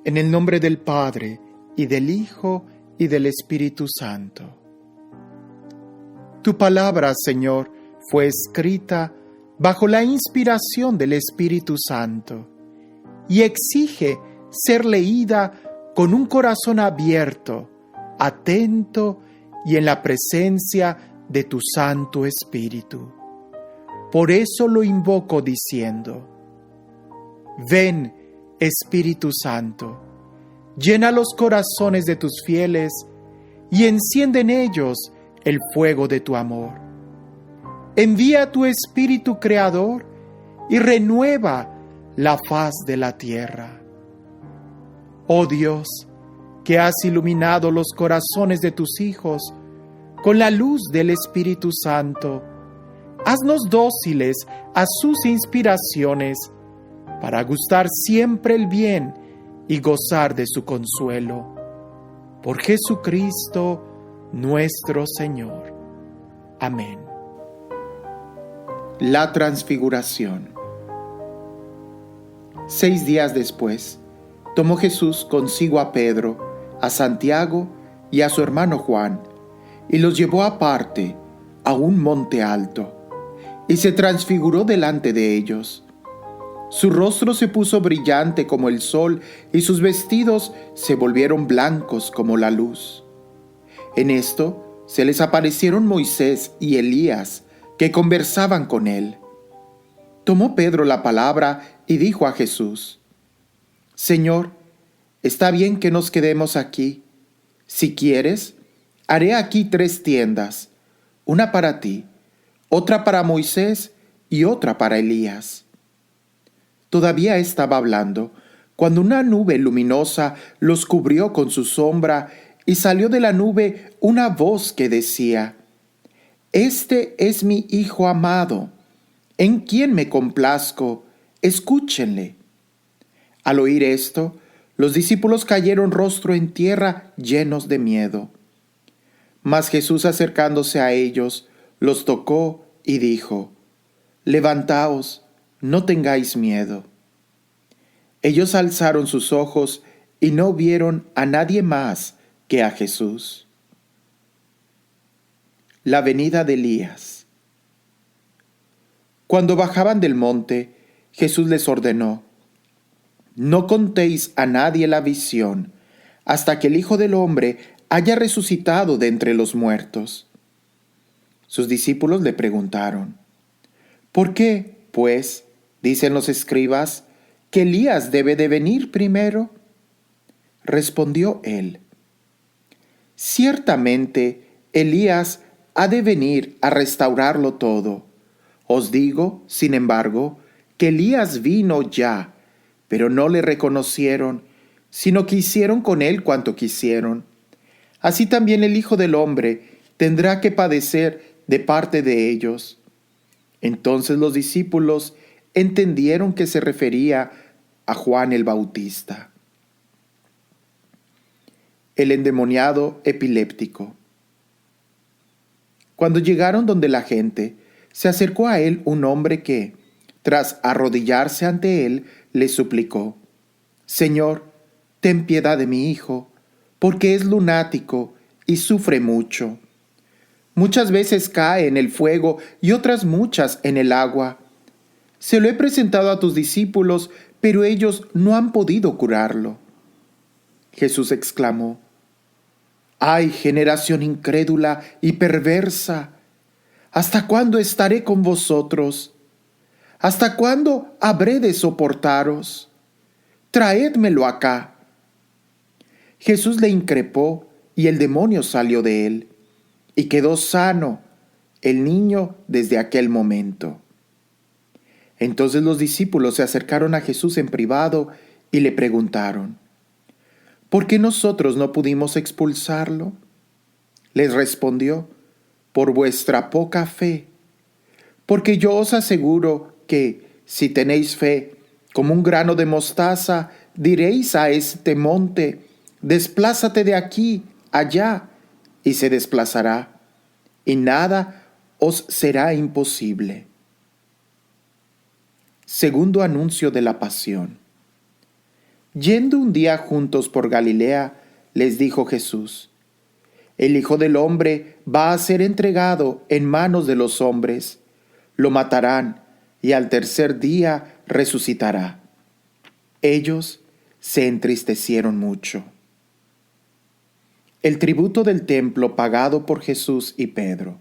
En el nombre del Padre, y del Hijo, y del Espíritu Santo. Tu palabra, Señor, fue escrita bajo la inspiración del Espíritu Santo y exige ser leída con un corazón abierto, atento y en la presencia de tu Santo Espíritu. Por eso lo invoco diciendo: ven, Espíritu Santo, llena los corazones de tus fieles y enciende en ellos el fuego de tu amor. Envía tu Espíritu Creador y renueva la faz de la tierra. Oh Dios, que has iluminado los corazones de tus hijos con la luz del Espíritu Santo, haznos dóciles a sus inspiraciones para gustar siempre el bien y gozar de su consuelo. Por Jesucristo nuestro Señor. Amén. La Transfiguración. 6 días después, tomó Jesús consigo a Pedro, a Santiago y a su hermano Juan, y los llevó aparte a un monte alto, y se transfiguró delante de ellos. Su rostro se puso brillante como el sol, y sus vestidos se volvieron blancos como la luz. En esto se les aparecieron Moisés y Elías, que conversaban con él. Tomó Pedro la palabra y dijo a Jesús: Señor, está bien que nos quedemos aquí. Si quieres, haré aquí 3 tiendas, una para ti, otra para Moisés y otra para Elías. Todavía estaba hablando cuando una nube luminosa los cubrió con su sombra, y salió de la nube una voz que decía: Este es mi Hijo amado, en quien me complazco, escúchenle. Al oír esto, los discípulos cayeron rostro en tierra, llenos de miedo. Mas Jesús, acercándose a ellos, los tocó y dijo: Levantaos, no tengáis miedo. Ellos alzaron sus ojos y no vieron a nadie más que a Jesús. La venida de Elías. Cuando bajaban del monte, Jesús les ordenó: No contéis a nadie la visión, hasta que el Hijo del Hombre haya resucitado de entre los muertos. Sus discípulos le preguntaron: ¿Por qué, pues, dicen los escribas, que Elías debe de venir primero? Respondió él: Ciertamente, Elías ha de venir a restaurarlo todo. Os digo, sin embargo, que Elías vino ya, pero no le reconocieron, sino que hicieron con él cuanto quisieron. Así también el Hijo del Hombre tendrá que padecer de parte de ellos. Entonces los discípulos entendieron que se refería a Juan el Bautista. El endemoniado epiléptico. Cuando llegaron donde la gente, se acercó a él un hombre que, tras arrodillarse ante él, le suplicó: Señor, ten piedad de mi hijo, porque es lunático y sufre mucho. Muchas veces cae en el fuego y otras muchas en el agua. Se lo he presentado a tus discípulos, pero ellos no han podido curarlo. Jesús exclamó: ¡Ay, generación incrédula y perversa! ¿Hasta cuándo estaré con vosotros? ¿Hasta cuándo habré de soportaros? Traédmelo acá. Jesús le increpó, y el demonio salió de él, y quedó sano el niño desde aquel momento. Entonces los discípulos se acercaron a Jesús en privado y le preguntaron: ¿Por qué nosotros no pudimos expulsarlo? Les respondió: por vuestra poca fe. Porque yo os aseguro que, si tenéis fe como un grano de mostaza, diréis a este monte: desplázate de aquí allá, y se desplazará, y nada os será imposible. Segundo anuncio de la pasión. Yendo un día juntos por Galilea, les dijo Jesús: El Hijo del Hombre va a ser entregado en manos de los hombres. Lo matarán y al tercer día resucitará. Ellos se entristecieron mucho. El tributo del templo pagado por Jesús y Pedro.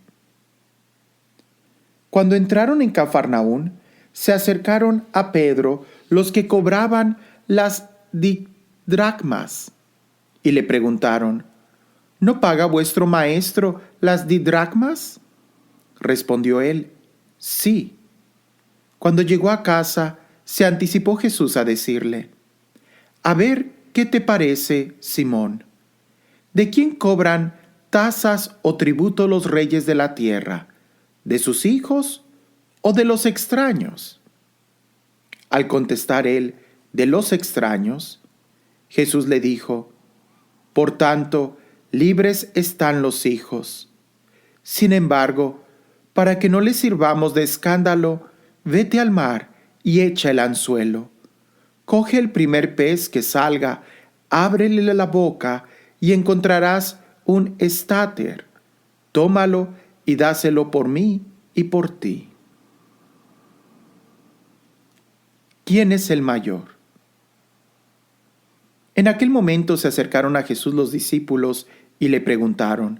Cuando entraron en Cafarnaún, se acercaron a Pedro los que cobraban las didracmas y le preguntaron: ¿No paga vuestro maestro las didracmas? Respondió él: Sí. Cuando llegó a casa, se anticipó Jesús a decirle: A ver, ¿qué te parece, Simón? ¿De quién cobran tasas o tributo los reyes de la tierra? ¿De sus hijos o de los extraños? Al contestar él: de los extraños, Jesús le dijo: Por tanto, libres están los hijos. Sin embargo, para que no les sirvamos de escándalo, vete al mar y echa el anzuelo. Coge el primer pez que salga, ábrele la boca y encontrarás un estáter. Tómalo y dáselo por mí y por ti. ¿Quién es el mayor? En aquel momento se acercaron a Jesús los discípulos y le preguntaron: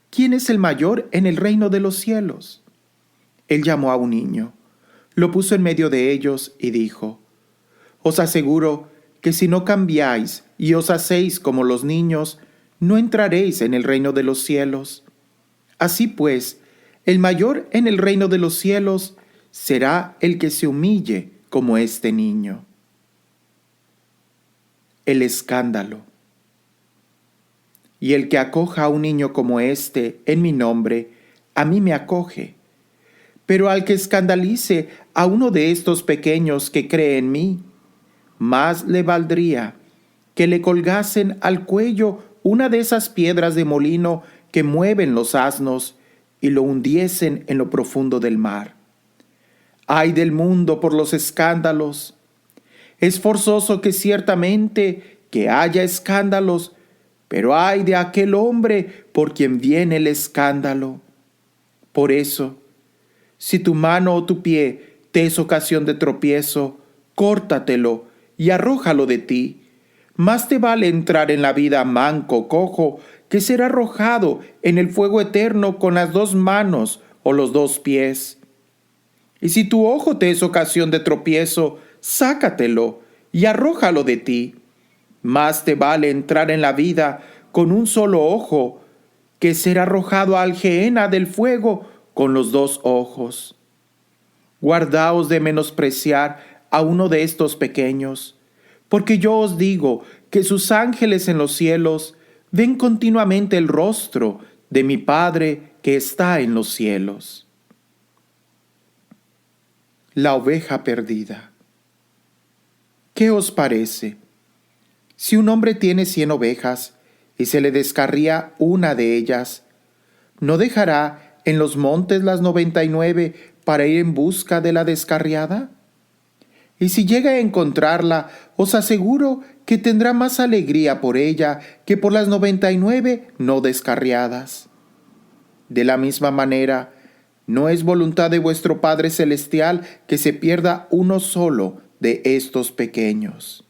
¿Quién es el mayor en el reino de los cielos? Él llamó a un niño, lo puso en medio de ellos y dijo: Os aseguro que si no cambiáis y os hacéis como los niños, no entraréis en el reino de los cielos. Así pues, el mayor en el reino de los cielos será el que se humille como este niño. El escándalo. Y el que acoja a un niño como este en mi nombre, a mí me acoge. Pero al que escandalice a uno de estos pequeños que cree en mí, más le valdría que le colgasen al cuello una de esas piedras de molino que mueven los asnos y lo hundiesen en lo profundo del mar. ¡Ay del mundo por los escándalos! Es forzoso que ciertamente que haya escándalos, pero ay de aquel hombre por quien viene el escándalo. Por eso, si tu mano o tu pie te es ocasión de tropiezo, córtatelo y arrójalo de ti. Más te vale entrar en la vida manco, cojo, que ser arrojado en el fuego eterno con las dos manos o los dos pies. Y si tu ojo te es ocasión de tropiezo, sácatelo y arrójalo de ti. Más te vale entrar en la vida con un solo ojo que ser arrojado al gehenna del fuego con los dos ojos. Guardaos de menospreciar a uno de estos pequeños, porque yo os digo que sus ángeles en los cielos ven continuamente el rostro de mi Padre que está en los cielos. La oveja perdida. ¿Qué os parece? Si un hombre tiene 100 ovejas y se le descarría una de ellas, ¿no dejará en los montes las 99 para ir en busca de la descarriada? Y si llega a encontrarla, os aseguro que tendrá más alegría por ella que por las 99 no descarriadas. De la misma manera, no es voluntad de vuestro Padre Celestial que se pierda uno solo de estos pequeños.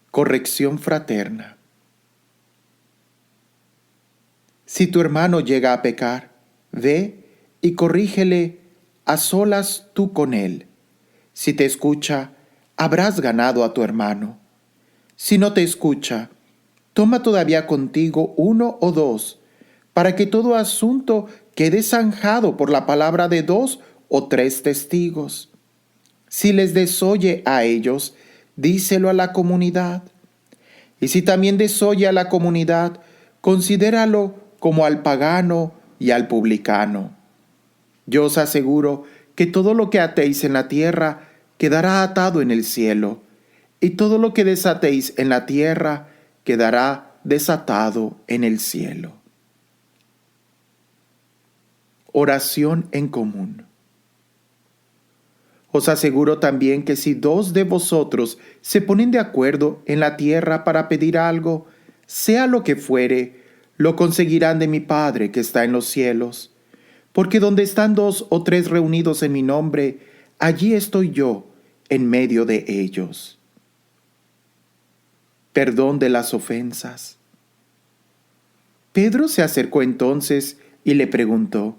Corrección fraterna. Si tu hermano llega a pecar, ve y corrígele a solas tú con él. Si te escucha, habrás ganado a tu hermano. Si no te escucha, toma todavía contigo 1 o 2, para que todo asunto quede zanjado por la palabra de 2 o 3 testigos. Si les desoye a ellos, díselo a la comunidad. Y si también desoye a la comunidad, considéralo como al pagano y al publicano. Yo os aseguro que todo lo que atéis en la tierra quedará atado en el cielo, y todo lo que desatéis en la tierra quedará desatado en el cielo. Oración en común. Os aseguro también que si dos de vosotros se ponen de acuerdo en la tierra para pedir algo, sea lo que fuere, lo conseguirán de mi Padre que está en los cielos. Porque donde están dos o tres reunidos en mi nombre, allí estoy yo, en medio de ellos. Perdón de las ofensas. Pedro se acercó entonces y le preguntó: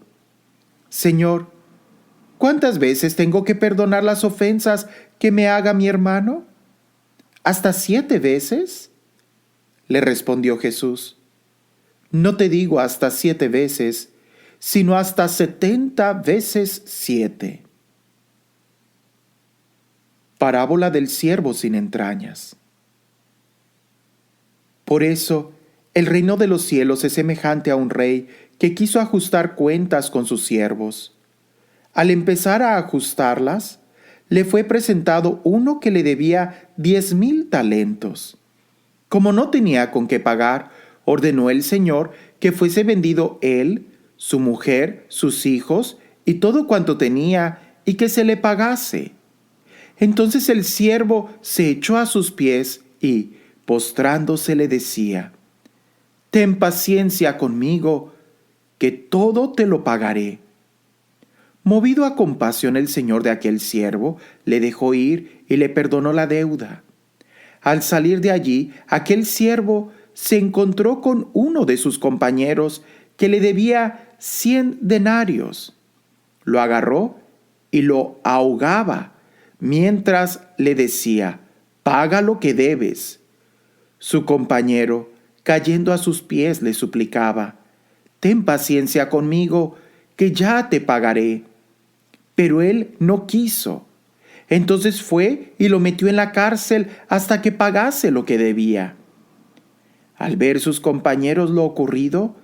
Señor, ¿cuántas veces tengo que perdonar las ofensas que me haga mi hermano? ¿Hasta 7 veces? Le respondió Jesús: No te digo hasta 7 veces, sino hasta 70 veces 7. Parábola del siervo sin entrañas. Por eso, el reino de los cielos es semejante a un rey que quiso ajustar cuentas con sus siervos. Al empezar a ajustarlas, le fue presentado uno que le debía 10,000 talentos. Como no tenía con qué pagar, ordenó el Señor que fuese vendido él, su mujer, sus hijos y todo cuanto tenía, y que se le pagase. Entonces el siervo se echó a sus pies y, postrándose, le decía: Ten paciencia conmigo, que todo te lo pagaré. Movido a compasión, el señor de aquel siervo le dejó ir y le perdonó la deuda. Al salir de allí, aquel siervo se encontró con uno de sus compañeros que le debía 100 denarios. Lo agarró y lo ahogaba, mientras le decía: Paga lo que debes. Su compañero, cayendo a sus pies, le suplicaba: Ten paciencia conmigo, que ya te pagaré. Pero él no quiso. Entonces fue y lo metió en la cárcel hasta que pagase lo que debía. Al ver sus compañeros lo ocurrido,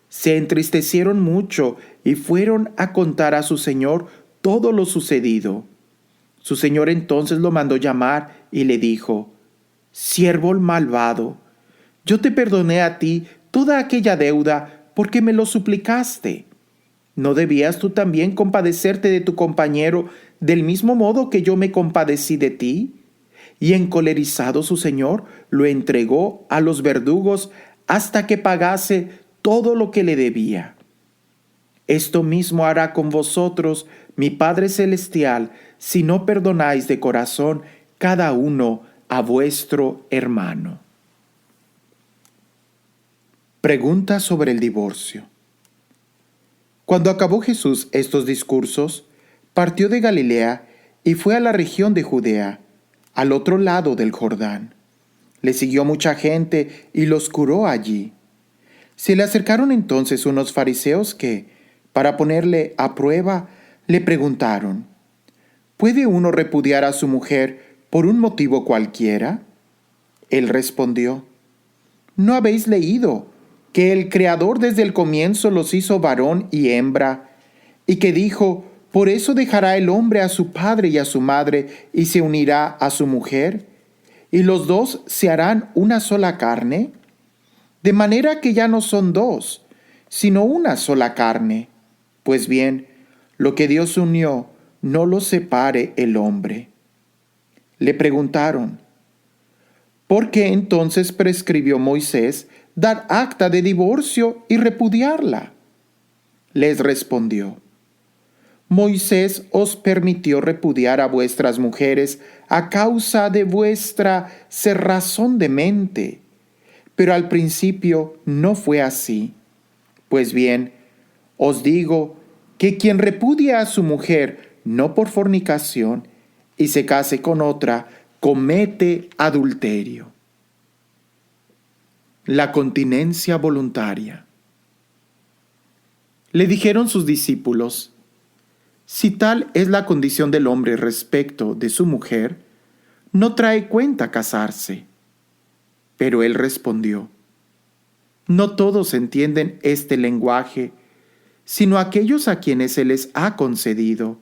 se entristecieron mucho y fueron a contar a su señor todo lo sucedido. Su señor entonces lo mandó llamar y le dijo: Siervo malvado, yo te perdoné a ti toda aquella deuda porque me lo suplicaste. ¿No debías tú también compadecerte de tu compañero del mismo modo que yo me compadecí de ti? Y encolerizado su señor, lo entregó a los verdugos hasta que pagase todo lo que le debía. Esto mismo hará con vosotros mi Padre Celestial, si no perdonáis de corazón cada uno a vuestro hermano. Pregunta sobre el divorcio. Cuando acabó Jesús estos discursos, partió de Galilea y fue a la región de Judea, al otro lado del Jordán. Le siguió mucha gente y los curó allí. Se le acercaron entonces unos fariseos que, para ponerle a prueba, le preguntaron: ¿Puede uno repudiar a su mujer por un motivo cualquiera? Él respondió: ¿No habéis leído que el Creador desde el comienzo los hizo varón y hembra, y que dijo: Por eso dejará el hombre a su padre y a su madre, y se unirá a su mujer, y los dos se harán una sola carne? De manera que ya no son dos, sino una sola carne. Pues bien, lo que Dios unió, no lo separe el hombre. Le preguntaron: ¿Por qué entonces prescribió Moisés dar acta de divorcio y repudiarla? Les respondió: Moisés os permitió repudiar a vuestras mujeres a causa de vuestra cerrazón de mente, pero al principio no fue así. Pues bien, os digo que quien repudia a su mujer no por fornicación y se case con otra, comete adulterio. La continencia voluntaria. Le dijeron sus discípulos: Si tal es la condición del hombre respecto de su mujer, no trae cuenta casarse. Pero él respondió: No todos entienden este lenguaje, sino aquellos a quienes se les ha concedido.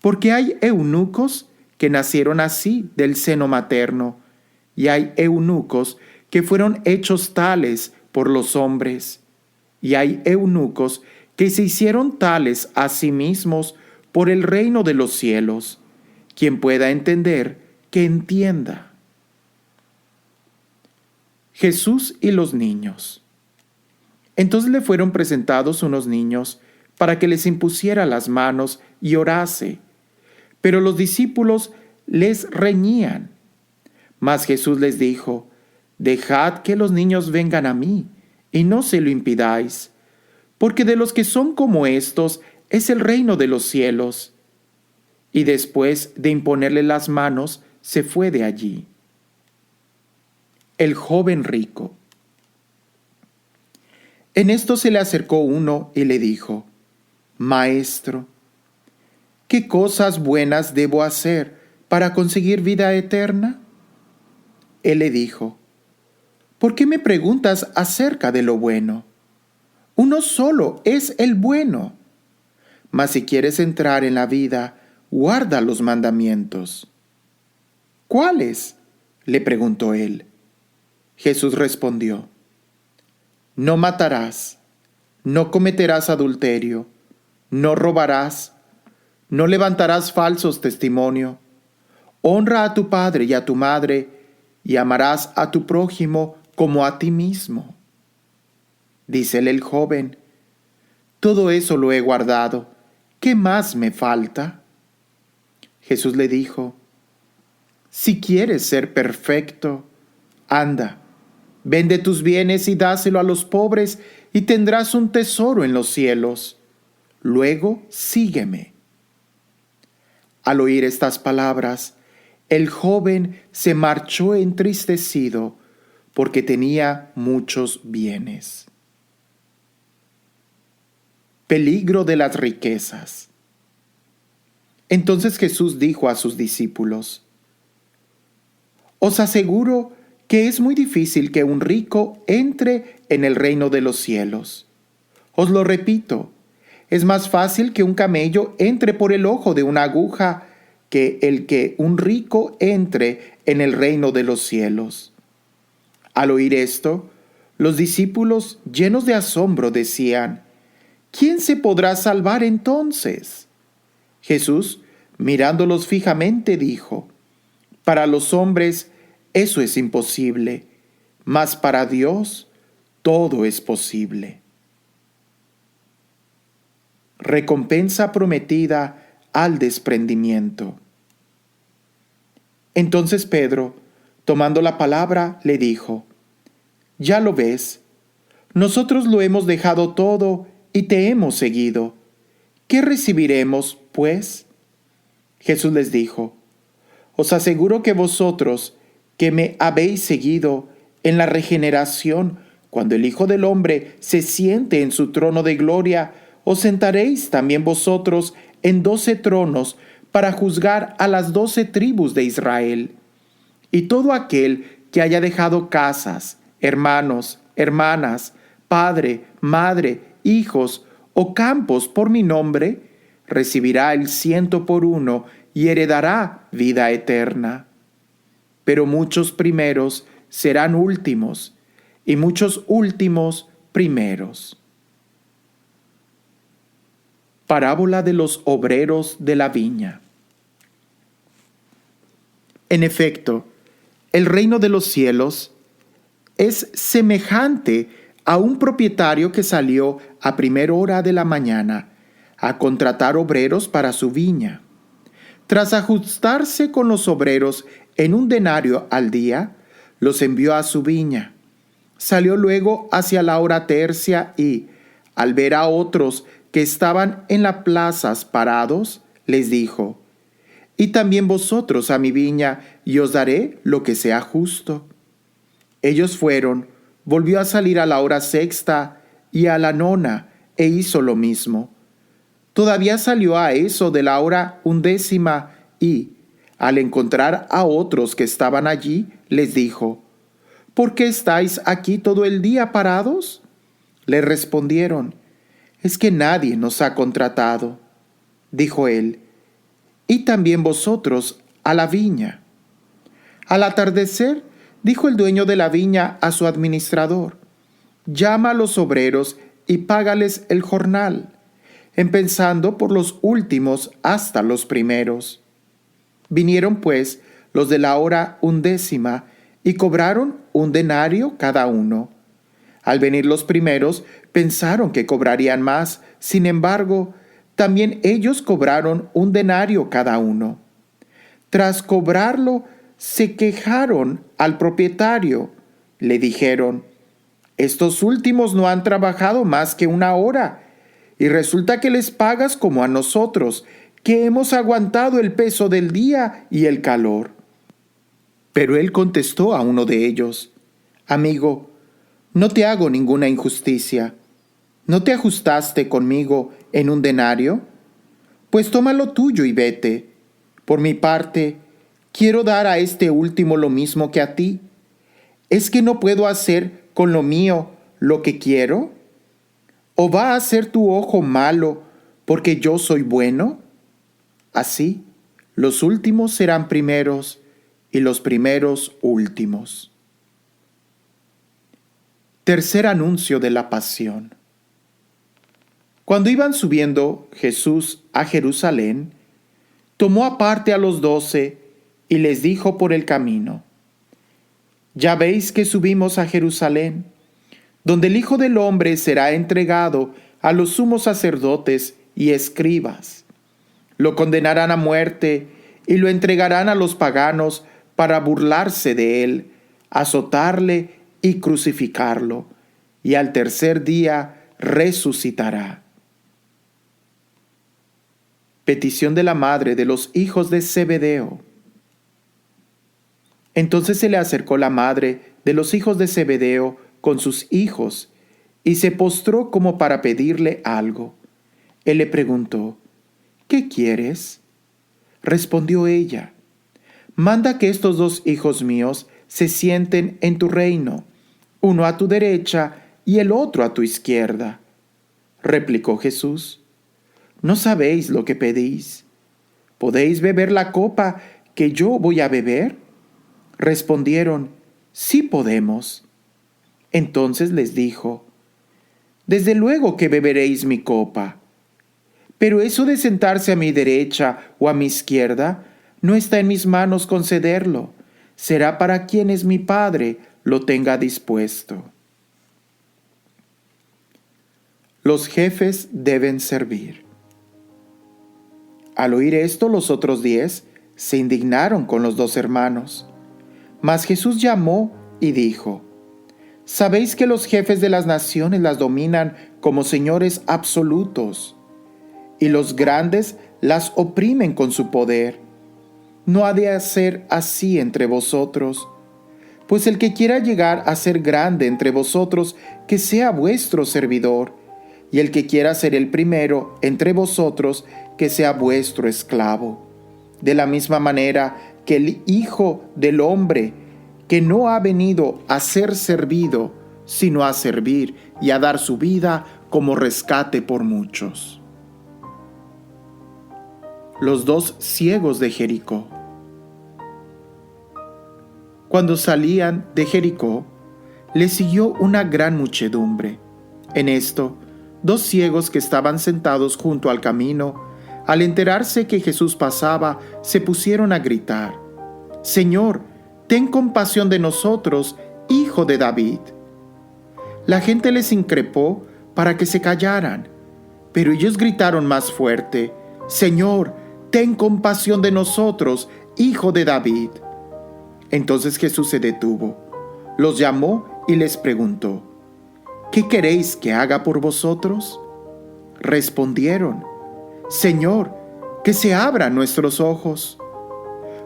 Porque hay eunucos que nacieron así del seno materno, y hay eunucos que fueron hechos tales por los hombres, y hay eunucos que se hicieron tales a sí mismos por el reino de los cielos. Quien pueda entender, que entienda. Jesús y los niños. Entonces le fueron presentados unos niños para que les impusiera las manos y orase. Pero los discípulos les reñían. Mas Jesús les dijo: Dejad que los niños vengan a mí, y no se lo impidáis, porque de los que son como estos es el reino de los cielos. Y después de imponerle las manos, se fue de allí. El joven rico. En esto se le acercó uno y le dijo: Maestro, ¿qué cosas buenas debo hacer para conseguir vida eterna? Él le dijo: ¿Por qué me preguntas acerca de lo bueno? Uno solo es el bueno. Mas si quieres entrar en la vida, guarda los mandamientos. ¿Cuáles?, le preguntó él. Jesús respondió: No matarás, no cometerás adulterio, no robarás, no levantarás falsos testimonio, honra a tu padre y a tu madre, y amarás a tu prójimo como a ti mismo. Dícele el joven: Todo eso lo he guardado, ¿qué más me falta? Jesús le dijo: Si quieres ser perfecto, anda, vende tus bienes y dáselo a los pobres, y tendrás un tesoro en los cielos. Luego sígueme. Al oír estas palabras, el joven se marchó entristecido, porque tenía muchos bienes. Peligro de las riquezas. Entonces Jesús dijo a sus discípulos: Os aseguro que es muy difícil que un rico entre en el reino de los cielos. Os lo repito, es más fácil que un camello entre por el ojo de una aguja que el que un rico entre en el reino de los cielos. Al oír esto, los discípulos, llenos de asombro, decían: ¿Quién se podrá salvar entonces? Jesús, mirándolos fijamente, dijo: Para los hombres eso es imposible, mas para Dios todo es posible. Recompensa prometida al desprendimiento. Entonces Pedro, tomando la palabra, le dijo: Ya lo ves, nosotros lo hemos dejado todo y te hemos seguido. ¿Qué recibiremos, pues? Jesús les dijo: Os aseguro que vosotros, que me habéis seguido en la regeneración, cuando el Hijo del Hombre se siente en su trono de gloria, os sentaréis también vosotros en 12 tronos para juzgar a las 12 tribus de Israel. Y todo aquel que haya dejado casas, hermanos, hermanas, padre, madre, hijos o campos por mi nombre, recibirá el 100 por 1 y heredará vida eterna. Pero muchos primeros serán últimos, y muchos últimos primeros. Parábola de los obreros de la viña. En efecto, el reino de los cielos es semejante a un propietario que salió a primera hora de la mañana a contratar obreros para su viña. Tras ajustarse con los obreros en 1 denario al día, los envió a su viña. Salió luego hacia la hora tercia y, al ver a otros que estaban en las plazas parados, les dijo: Y también vosotros a mi viña, y os daré lo que sea justo. Ellos fueron, volvió a salir a la hora sexta y a la 9, e hizo lo mismo. Todavía salió a eso de la hora 11 y, al encontrar a otros que estaban allí, les dijo: ¿Por qué estáis aquí todo el día parados? Le respondieron: Es que nadie nos ha contratado. Dijo él: Y también vosotros a la viña. Al atardecer, dijo el dueño de la viña a su administrador: Llama a los obreros y págales el jornal, empezando por los últimos hasta los primeros. Vinieron pues los de la hora 11 y cobraron 1 denario cada uno. Al venir los primeros, pensaron que cobrarían más. Sin embargo, también ellos cobraron 1 denario cada uno. Tras cobrarlo, se quejaron al propietario. Le dijeron: estos últimos no han trabajado más que 1 hora, y resulta que les pagas como a nosotros, que hemos aguantado el peso del día y el calor. Pero él contestó a uno de ellos: amigo, no te hago ninguna injusticia. ¿No te ajustaste conmigo en 1 denario? Pues toma lo tuyo y vete. Por mi parte, quiero dar a este último lo mismo que a ti. ¿Es que no puedo hacer con lo mío lo que quiero? ¿O va a ser tu ojo malo porque yo soy bueno? Así, los últimos serán primeros y los primeros últimos. Tercer anuncio de la pasión. Cuando iban subiendo Jesús a Jerusalén, tomó aparte a los 12 y les dijo por el camino: ya veis que subimos a Jerusalén, donde el Hijo del Hombre será entregado a los sumos sacerdotes y escribas. Lo condenarán a muerte y lo entregarán a los paganos para burlarse de él, azotarle y crucificarlo, y al tercer día resucitará. Petición de la madre de los hijos de Zebedeo. Entonces se le acercó la madre de los hijos de Zebedeo con sus hijos, y se postró como para pedirle algo. Él le preguntó: ¿qué quieres? Respondió ella: manda que estos 2 hijos míos se sienten en tu reino, uno a tu derecha y el otro a tu izquierda. Replicó Jesús: ¿no sabéis lo que pedís? ¿Podéis beber la copa que yo voy a beber? Respondieron: sí podemos. Entonces les dijo: desde luego que beberéis mi copa, pero eso de sentarse a mi derecha o a mi izquierda no está en mis manos concederlo. Será para quienes mi Padre lo tenga dispuesto. Los jefes deben servir. Al oír esto, los otros 10 se indignaron con los 2 hermanos. Mas Jesús llamó y dijo: sabéis que los jefes de las naciones las dominan como señores absolutos, y los grandes las oprimen con su poder. No ha de ser así entre vosotros, pues el que quiera llegar a ser grande entre vosotros, que sea vuestro servidor, y el que quiera ser el primero entre vosotros, que sea vuestro esclavo. De la misma manera que el Hijo del Hombre, que no ha venido a ser servido, sino a servir y a dar su vida como rescate por muchos. Los 2 ciegos de Jericó. Cuando salían de Jericó, les siguió una gran muchedumbre. En esto, 2 ciegos que estaban sentados junto al camino, al enterarse que Jesús pasaba, se pusieron a gritar: Señor, ten compasión de nosotros, Hijo de David. La gente les increpó para que se callaran, pero ellos gritaron más fuerte: Señor, ten compasión de nosotros, Hijo de David. Entonces Jesús se detuvo, los llamó y les preguntó: ¿qué queréis que haga por vosotros? Respondieron: Señor, que se abran nuestros ojos.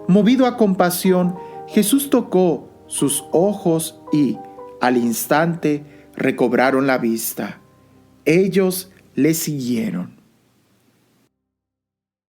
Movido a compasión, Jesús tocó sus ojos y, al instante, recobraron la vista. Ellos le siguieron.